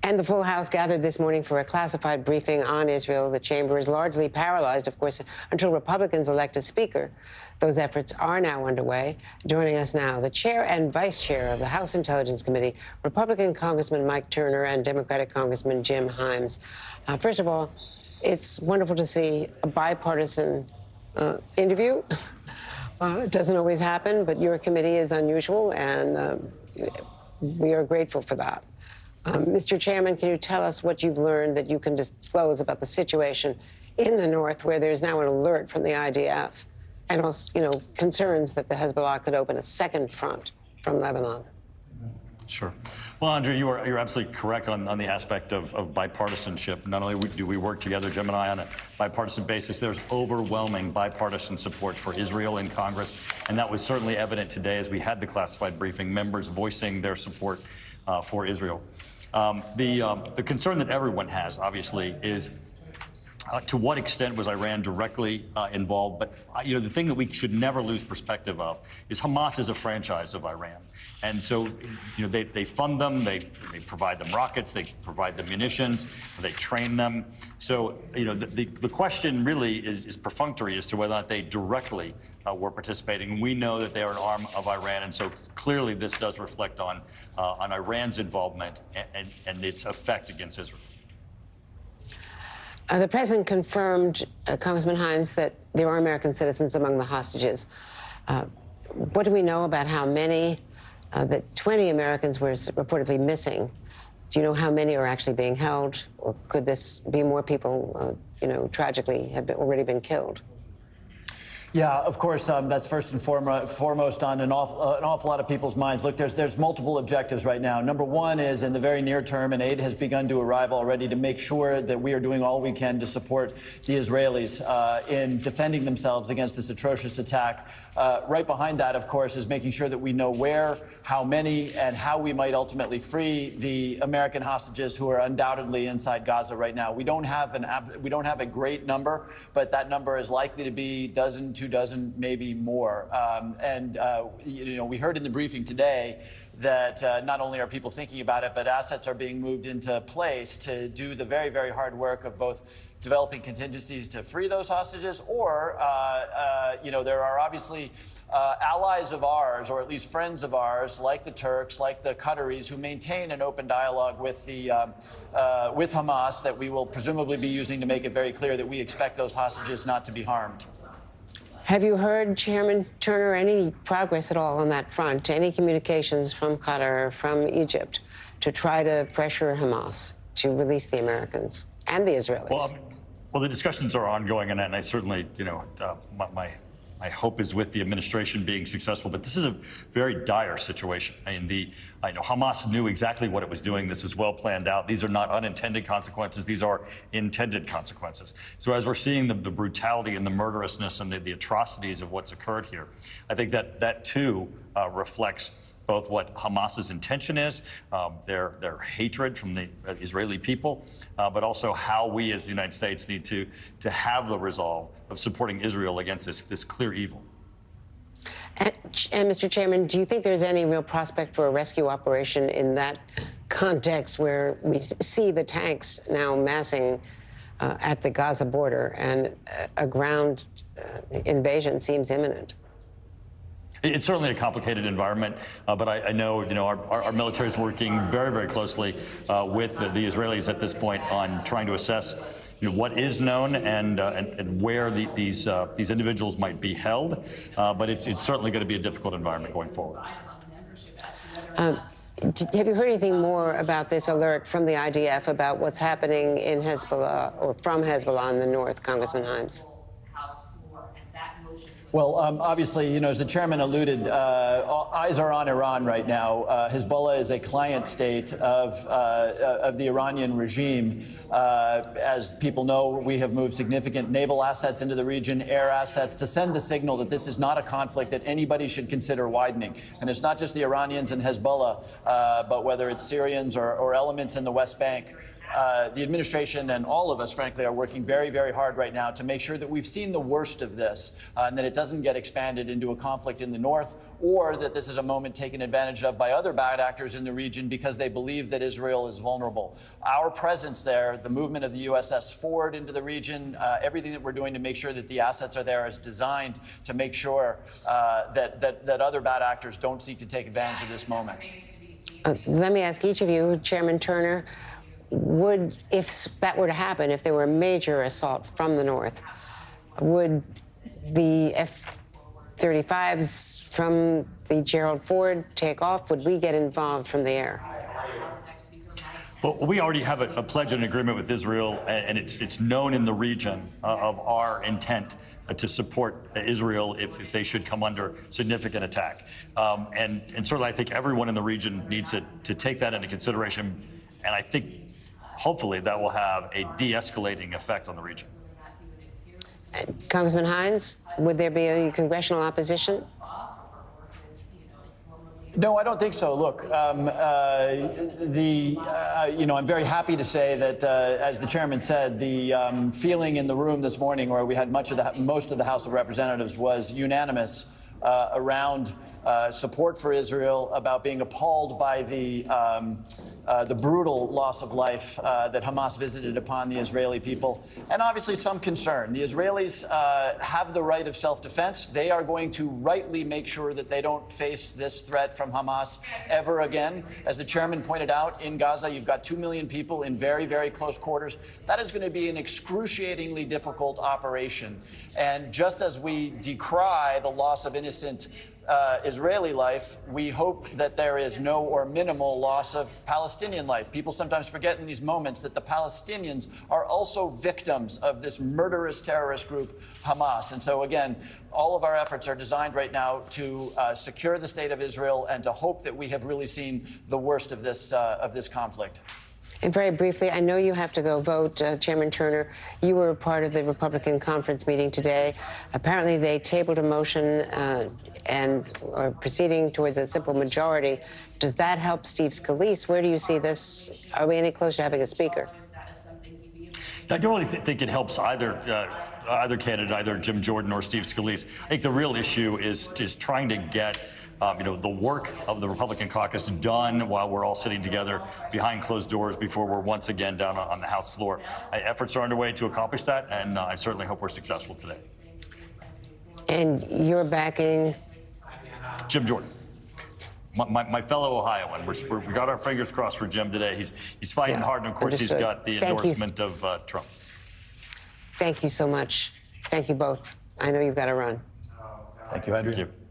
And the full House gathered this morning for a classified briefing on Israel. The chamber is largely paralyzed, of course, until Republicans elect a speaker. Those efforts are now underway. Joining us now, the chair and vice chair of the House Intelligence Committee, Republican Congressman Mike Turner and Democratic Congressman Jim Himes. First of all, it's wonderful to see a bipartisan interview. It doesn't always happen, but your committee is unusual, and we are grateful for that. Mr. Chairman, can you tell us what you've learned that you can disclose about the situation in the north, where there's now an alert from the IDF and also, concerns that the Hezbollah could open a second front from Lebanon? Sure. Well, Andrea, you're absolutely correct on the aspect of bipartisanship. Not only do we work together, Jim and I, on a bipartisan basis, there's overwhelming bipartisan support for Israel in Congress, and that was certainly evident today as we had the classified briefing, members voicing their support for Israel. The concern that everyone has, obviously, is to what extent was Iran directly involved? But the thing that we should never lose perspective of is Hamas is a franchise of Iran, and so they fund them, they provide them rockets, they provide them munitions, they train them. So the question really is perfunctory as to whether or not they directly were participating. We know that they are an arm of Iran, and so clearly this does reflect on Iran's involvement and its effect against Israel. The president confirmed, Congressman Himes, that there are American citizens among the hostages. What do we know about how many? That 20 Americans were reportedly missing. Do you know how many are actually being held, or could this be more people, tragically have already been killed? Yeah, of course, that's first and foremost on an awful lot of people's minds. Look, there's multiple objectives right now. Number one is in the very near term, and aid has begun to arrive already to make sure that we are doing all we can to support the Israelis in defending themselves against this atrocious attack. Right behind that, of course, is making sure that we know where, how many, and how we might ultimately free the American hostages who are undoubtedly inside Gaza right now. We don't have a great number, but that number is likely to be two dozen, maybe more. We heard in the briefing today that not only are people thinking about it, but assets are being moved into place to do the very, very hard work of both developing contingencies to free those hostages, or, there are obviously allies of ours, or at least friends of ours, like the Turks, like the Qataris, who maintain an open dialogue with Hamas that we will presumably be using to make it very clear that we expect those hostages not to be harmed. Have you heard, Chairman Turner, any progress at all on that front? Any communications from Qatar, from Egypt, to try to pressure Hamas to release the Americans and the Israelis? Well, the discussions are ongoing, and I certainly, my hope is with the administration being successful, but this is a very dire situation. I know Hamas knew exactly what it was doing. This is well planned out. These are not unintended consequences. These are intended consequences. So as we're seeing the brutality and the murderousness and the atrocities of what's occurred here, I think that too reflects both what Hamas's intention is, their hatred from the Israeli people, but also how we as the United States need to have the resolve of supporting Israel against this clear evil. And Mr. Chairman, do you think there's any real prospect for a rescue operation in that context, where we see the tanks now massing at the Gaza border and a ground invasion seems imminent? It's certainly a complicated environment, but I know, our military is working very, very closely with the Israelis at this point on trying to assess what is known and where these individuals might be held. But it's certainly going to be a difficult environment going forward. Have you heard anything more about this alert from the IDF about what's happening in Hezbollah, or from Hezbollah in the north, Congressman Himes? Well, obviously, as the chairman alluded, eyes are on Iran right now. Hezbollah is a client state of the Iranian regime. As people know, we have moved significant naval assets into the region, air assets, to send the signal that this is not a conflict that anybody should consider widening. And it's not just the Iranians and Hezbollah, but whether it's Syrians or elements in the West Bank. the administration and all of us, frankly, are working very, very hard right now to make sure that we've seen the worst of this and that it doesn't get expanded into a conflict in the north, or that this is a moment taken advantage of by other bad actors in the region because they believe that Israel is vulnerable. Our presence there, the movement of the USS Ford into the region, everything that we're doing to make sure that the assets are there is designed to make sure that other bad actors don't seek to take advantage of this moment. Let me ask each of you, Chairman Turner, would, if that were to happen, if there were a major assault from the north, would the F-35s from the Gerald Ford take off? Would we get involved from the air? Well, we already have a pledge and agreement with Israel, and it's known in the region of our intent to support Israel if they should come under significant attack. And certainly I think everyone in the region needs to take that into consideration, and I think hopefully that will have a de-escalating effect on the region. Congressman Hines, would there be a congressional opposition? No, I don't think so. Look, I'm very happy to say that, as the chairman said, the feeling in the room this morning, where we had most of the House of Representatives, was unanimous around support for Israel, about being appalled by the brutal loss of life that Hamas visited upon the Israeli people, and obviously some concern. The Israelis have the right of self-defense. They are going to rightly make sure that they don't face this threat from Hamas ever again. As the chairman pointed out, in Gaza, you've got 2 million people in very, very close quarters. That is going to be an excruciatingly difficult operation. And just as we decry the loss of innocent Israeli life, we hope that there is no or minimal loss of Palestinian life. People sometimes forget in these moments that the Palestinians are also victims of this murderous terrorist group, Hamas. And so, again, all of our efforts are designed right now to secure the state of Israel and to hope that we have really seen the worst of this conflict. And very briefly, I know you have to go vote, Chairman Turner. You were part of the Republican conference meeting today. Apparently, they tabled a motion and are proceeding towards a simple majority. Does that help Steve Scalise? Where do you see this? Are we any closer to having a speaker? I don't really think it helps either candidate, either Jim Jordan or Steve Scalise. I think the real issue is trying to get the work of the Republican caucus done while we're all sitting together behind closed doors before we're once again down on the House floor. Efforts are underway to accomplish that, and I certainly hope we're successful today. And you're backing? Jim Jordan, my fellow Ohioan. We got our fingers crossed for Jim today. He's fighting hard, and of course he's got the endorsement of Trump. Thank you so much. Thank you both. I know you've got to run. Thank you, Andrea. Thank you.